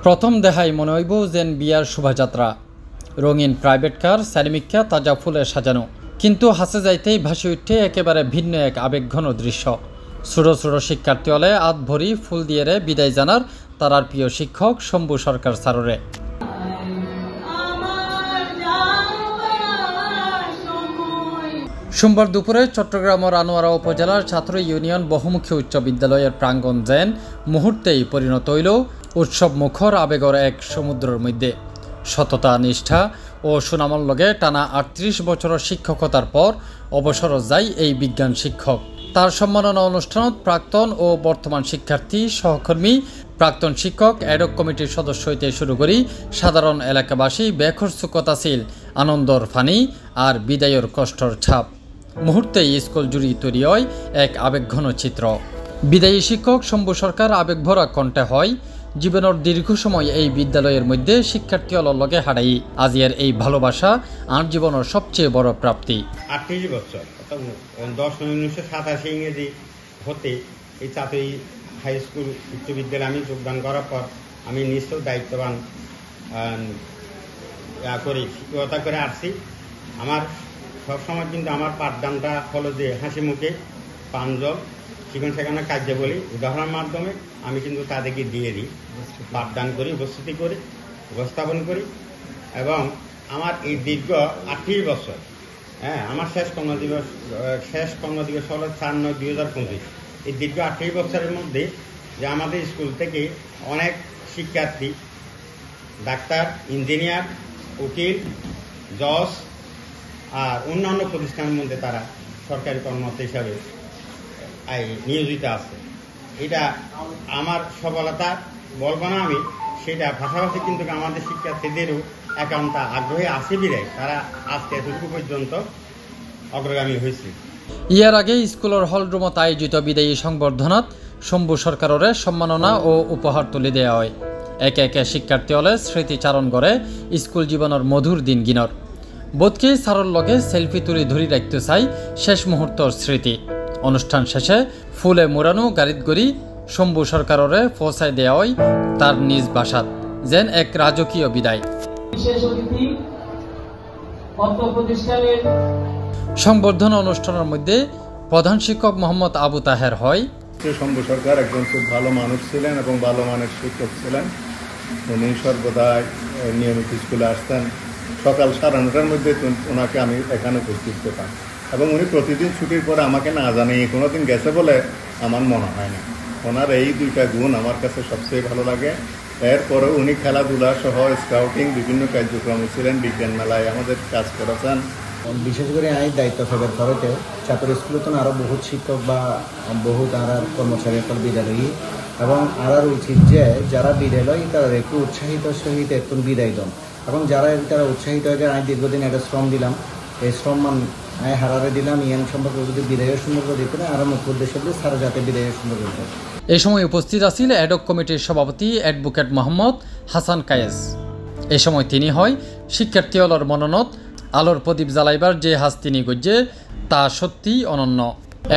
প্রথম দেখাই মনে হইব যেন বিয়ার শোভাযাত্রা। রঙিন প্রাইভেট কার, সারিমিকা তাজা ফুলে সাজানো, কিন্তু হাসে যাইতেই ভাসি উঠে একেবারে ভিন্ন এক আবেগঘন দৃশ্য। ছোট ছোট শিক্ষার্থী হলে আধ ভরি ফুল দিয়ে বিদায় জানার তারার প্রিয় শিক্ষক শম্ভু সরকার স্যাররে। সোমবার দুপুরে চট্টগ্রামের আনোয়ারা উপজেলার ছাত্র ইউনিয়ন বহুমুখী উচ্চ বিদ্যালয়ের প্রাঙ্গণ যেন মুহূর্তেই পরিণত হইল উৎসব মুখর আবেগর এক সমুদ্রের মধ্যে। সততা, নিষ্ঠা ও সুনামর লগে টানা ৩৮ বছরের শিক্ষকতার পর অবসর যায় এই বিজ্ঞান শিক্ষক। তার সম্মাননা অনুষ্ঠানত প্রাক্তন ও বর্তমান শিক্ষার্থী, সহকর্মী, প্রাক্তন শিক্ষক, অ্যাডক কমিটির সদস্য হইতে শুরু করি সাধারণ এলাকাবাসী বেখরচুকতা ছিল আনন্দর ফানি আর বিদায়ের কষ্টর ছাপ। মুহূর্তেই স্কুল জুড়ি তৈরি হয় এক আবেগঘন চিত্র। বিদায়ী শিক্ষক শম্ভু সরকার আবেগভরা কণ্ঠে হয়, জীবনের দীর্ঘ সময় এই বিদ্যালয়ের মধ্যে শিক্ষার্থী লগে হারাই আজিয়ের এই ভালোবাসা আর জীবনের সবচেয়ে বড় প্রাপ্তি। ৩৮ বছর ১০/৯/১৯৮৭ ইংরেজি হতে এই চাতুই হাই স্কুল উচ্চ বিদ্যালয়ে আমি যোগদান করার পর আমি নিশ্চয় দায়িত্ববান করে শিক্ষকতা করে আসছি। আমার সবসময় কিন্তু আমার পাঠদানটা হলো যে হাসি মুখে প্রাঞ্জল শিক্ষণ শেখানো কার্যাবলী উদাহরণের মাধ্যমে আমি কিন্তু তাদেরকে দিয়ে দিই, পাঠদান করি, উপস্থিতি করি, উপস্থাপন করি। এবং আমার এই দীর্ঘ ৩৮ বছর, আমার শেষ কর্মদিবস হলো ৪/৯/২০২৫। এই দীর্ঘ ৩৮ বছরের মধ্যে যে আমাদের স্কুল থেকে অনেক শিক্ষার্থী ডাক্তার, ইঞ্জিনিয়ার, উকিল, জজ আর অন্যান্য প্রতিষ্ঠানের মধ্যে তারা সরকারি কর্মরত হিসাবে নিয়োজিত আছে। এটা আমার সফলতা বলবো না আমি, সেটা পাশাপাশি কিন্তু আমাদের শিক্ষার্থীদেরও একান্ত আগ্রহী আছে বিরাই তারা আজকে এতটুকু পর্যন্ত অগ্রগামী হয়েছে। ইয়ার আগে স্কুলের হলরুমত আয়োজিত বিদায়ী সংবর্ধনাত শম্ভু সরকারের সম্মাননা ও উপহার তুলে দেওয়া হয়। একে একে শিক্ষার্থী হলে স্মৃতিচারণ করে স্কুল জীবনের মধুর দিন গিনর। বোধকে সারর লগে সেলফি তুলে ধরি রাখতে চাই শেষ মুহূর্তের স্মৃতি। অনুষ্ঠান শেষে ফুলে মোড়ানো গাড়িত গড়ি শম্ভু সরকারের পৌঁছায় দেওয়া হয় তার নিজ বাসাত, যেন এক রাজকীয় বিদায়। সংবর্ধনা অনুষ্ঠানের মধ্যে প্রধান শিক্ষক মোহাম্মদ আবু তাহের হয়, শম্ভু সরকার একজন খুব ভালো মানুষ ছিলেন এবং ভালো মানের শিক্ষক ছিলেন। উনি সর্বদাই নিয়মিত স্কুলে আসতেন। সকাল 9:30টার মধ্যে ওনাকে আমি এখানে উপস্থিত পেতাম এবং উনি প্রতিদিন ছুটির পরে আমাকে না জানিয়ে কোনোদিন গেছে বলে আমার মনে হয় না। ওনার এই দুইটা গুণ আমার কাছে সবচেয়ে ভালো লাগে। এরপরেও উনি খেলাধুলা সহ স্কাউটিং বিভিন্ন কার্যক্রমে ছিলেন, বিজ্ঞান মেলায় আমাদের কাজ করেছেন। বিশেষ করে আমি দায়িত্ব থাকার পরেতে ছাত্র স্কুলে তো আরও বহুত শিক্ষক বা বহুত আর কর্মচারী একটা বিদ্যালয়ী এবং আর উচিত যে যারা বিদ্যালয় তারা একটু উৎসাহিত সহিত একটু বিদায় দেন এবং যারা তারা উৎসাহিত হয়ে আমি দীর্ঘদিন একটা শ্রম দিলাম, এই শ্রম মান আমি হারারে দিলাম ইয়ান সম্পর্কে যদি বিদায়ের সুন্দর দিতে না আরও মুখ্য উদ্দেশ্য দিয়ে সারা যাতে বিদায়ের সুন্দর করতে। এই সময় উপস্থিত আছেন অ্যাডক কমিটির সভাপতি অ্যাডভোকেট মোহাম্মদ হাসান কায়েস। এই সময় তিনি হয় শিক্ষার্থী হলর মননত আলোর প্রদীপ জ্বালাইবার যে হাস তিনি গজ্জে তা সত্যি অনন্য।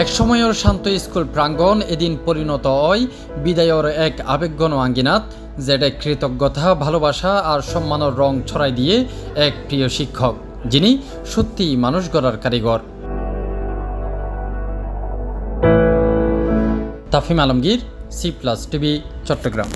এক সময়ের শান্ত স্কুল প্রাঙ্গণ এদিন পরিণত হয় বিদায়ের এক আবেগঘন আঙ্গিনাত, যেটা কৃতজ্ঞতা, ভালোবাসা আর সম্মানের রং ছড়াই দিয়ে এক প্রিয় শিক্ষক, যিনি সত্যি মানুষ গড়ার কারিগর। Tafim Alamgir, C+ TV, Chittagong.